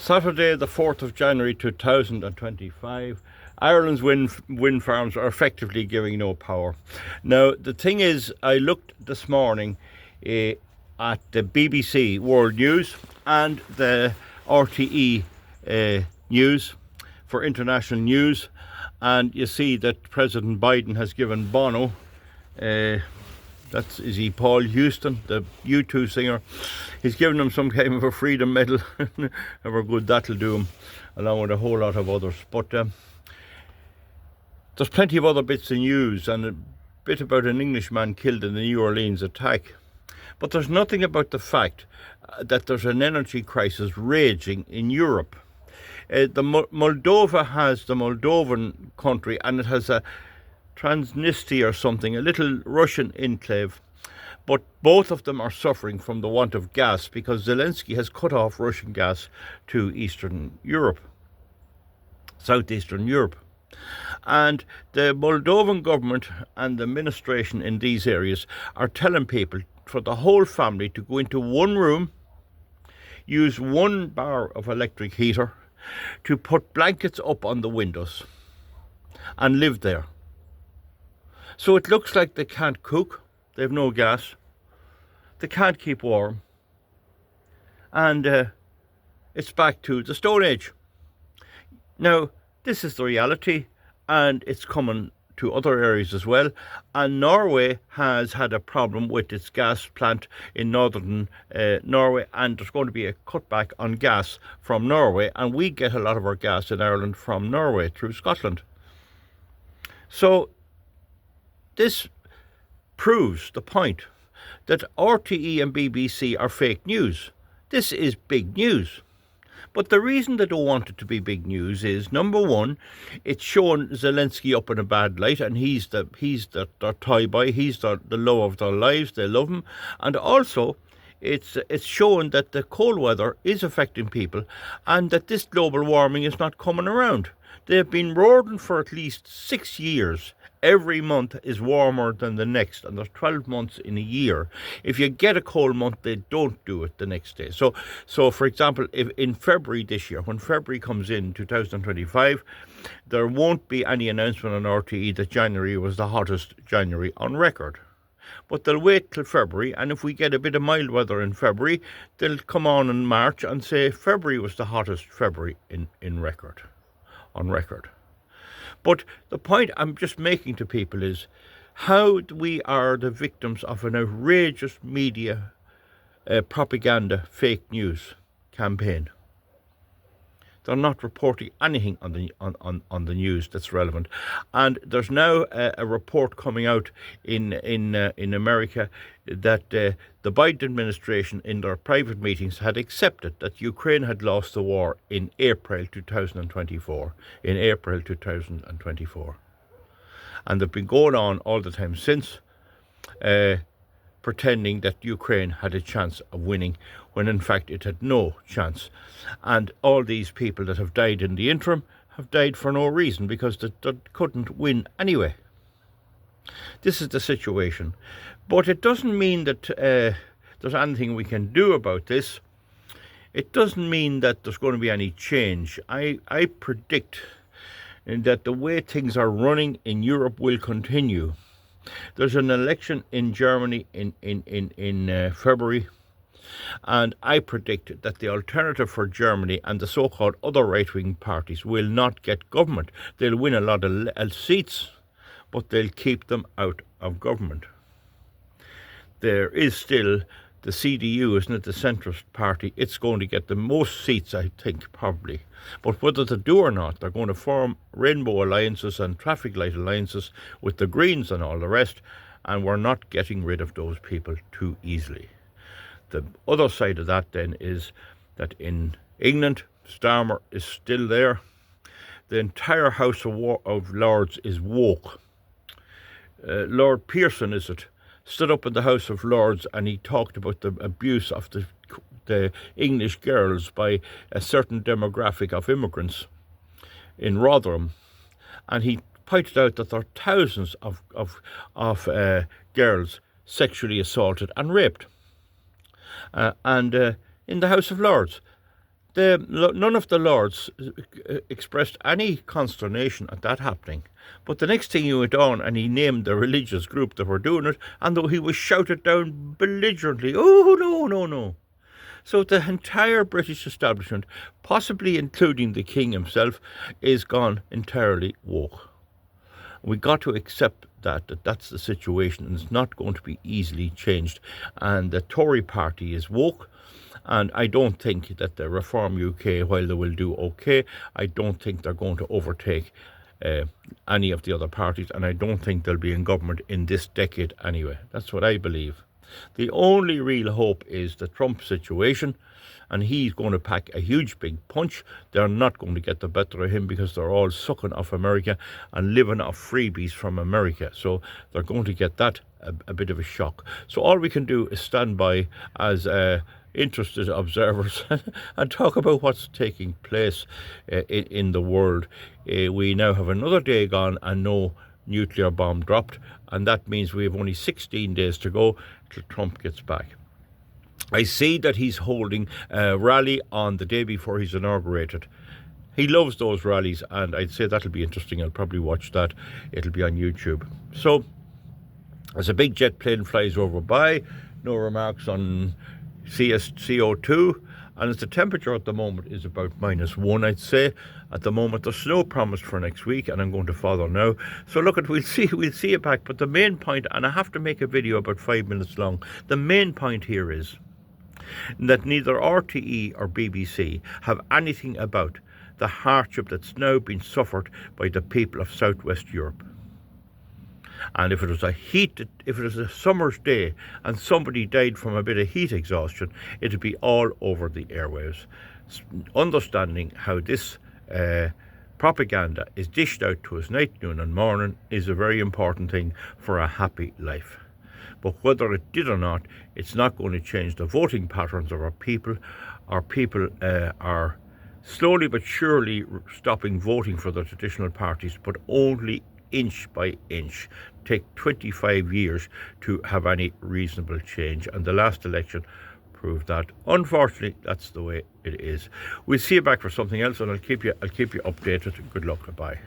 Saturday, the 4th of January 2025. Ireland's wind farms are effectively giving no power. Now, the thing is, I looked this morning at the BBC World News and the RTE news for international news, and you see that President Biden has given Bono, is he Paul Houston, the U2 singer, he's given him some kind of a freedom medal. However good that'll do him, along with a whole lot of others. But there's plenty of other bits of news, and a bit about an Englishman killed in the New Orleans attack. But there's nothing about the fact that there's an energy crisis raging in Europe. Moldova has the Moldovan country, and it has a Transnistria or something, a little Russian enclave. But both of them are suffering from the want of gas because Zelensky has cut off Russian gas to Eastern Europe, Southeastern Europe. And the Moldovan government and the administration in these areas are telling people for the whole family to go into one room, use one bar of electric heater, to put blankets up on the windows and live there. So it looks like they can't cook, they have no gas, they can't keep warm, and it's back to the Stone Age. Now, this is the reality, and it's coming to other areas as well. And Norway has had a problem with its gas plant in northern Norway, and there's going to be a cutback on gas from Norway, and we get a lot of our gas in Ireland from Norway through Scotland. So this proves the point that RTE and BBC are fake news. This is big news. But the reason they don't want it to be big news is, number one, it's showing Zelensky up in a bad light, and he's their toy boy, he's the love of their lives, they love him. And also, it's showing that the cold weather is affecting people, and that this global warming is not coming around. They've been roaring for at least 6 years. Every month is warmer than the next, and there's 12 months in a year. If you get a cold month, they don't do it the next day. So for example, if in February this year, when February comes in 2025, there won't be any announcement on RTE that January was the hottest January on record. But they'll wait till February, and if we get a bit of mild weather in February, they'll come on in March and say February was the hottest February on record. But the point I'm just making to people is how we are the victims of an outrageous media propaganda fake news campaign. They're not reporting anything on the news that's relevant. And there's now a report coming out in America that the Biden administration in their private meetings had accepted that Ukraine had lost the war in April 2024. And they've been going on all the time since, pretending that Ukraine had a chance of winning, when in fact it had no chance. And all these people that have died in the interim have died for no reason, because they couldn't win anyway. This is the situation. But it doesn't mean that there's anything we can do about this. It doesn't mean that there's going to be any change. I predict that the way things are running in Europe will continue. There's an election in Germany in February, and I predict that the alternative for Germany and the so-called other right-wing parties will not get government. They'll win a lot of seats, but they'll keep them out of government. There is still the CDU, isn't it, the centrist party? It's going to get the most seats, I think, probably. But whether they do or not, they're going to form rainbow alliances and traffic light alliances with the Greens and all the rest, and we're not getting rid of those people too easily. The other side of that then is that in England, Starmer is still there. The entire House of Lords is woke. Lord Pearson, is it, stood up in the House of Lords and he talked about the abuse of the English girls by a certain demographic of immigrants in Rotherham, and he pointed out that there are thousands of girls sexually assaulted and raped, and in the House of Lords. None of the lords expressed any consternation at that happening. But the next thing he went on and he named the religious group that were doing it, and though he was shouted down belligerently, oh, no, no, no. So the entire British establishment, possibly including the king himself, is gone entirely woke. We got to accept that that's the situation, and it's not going to be easily changed. And the Tory party is woke, and I don't think that the Reform UK, while they will do okay, I don't think they're going to overtake any of the other parties, and I don't think they'll be in government in this decade anyway. That's what I believe. The only real hope is the Trump situation, and he's going to pack a huge big punch. They're not going to get the better of him because they're all sucking off America and living off freebies from America. So they're going to get that a bit of a shock. So all we can do is stand by as interested observers and talk about what's taking place in the world. We now have another day gone and no nuclear bomb dropped, and that means we have only 16 days to go till Trump gets back. I see that he's holding a rally on the day before he's inaugurated. He loves those rallies, and I'd say that'll be interesting. I'll probably watch that. It'll be on YouTube. So, as a big jet plane flies over by, no remarks on CO2, and as the temperature at the moment is about -1, I'd say. At the moment, there's snow promised for next week, and I'm going to follow now. So look, we'll see it back. But the main point, and I have to make a video about 5 minutes long. The main point here is that neither RTE or BBC have anything about the hardship that's now been suffered by the people of Southwest Europe. And if it was a summer's day and somebody died from a bit of heat exhaustion, it'd be all over the airwaves. Understanding how this propaganda is dished out to us night, noon and morning is a very important thing for a happy life. But whether it did or not, it's not going to change the voting patterns of our people. Our people are slowly but surely stopping voting for the traditional parties, but only inch by inch. Take 25 years to have any reasonable change, and the last election proved that. Unfortunately, that's the way it is. We'll see you back for something else, and I'll keep you updated. Good luck. Bye.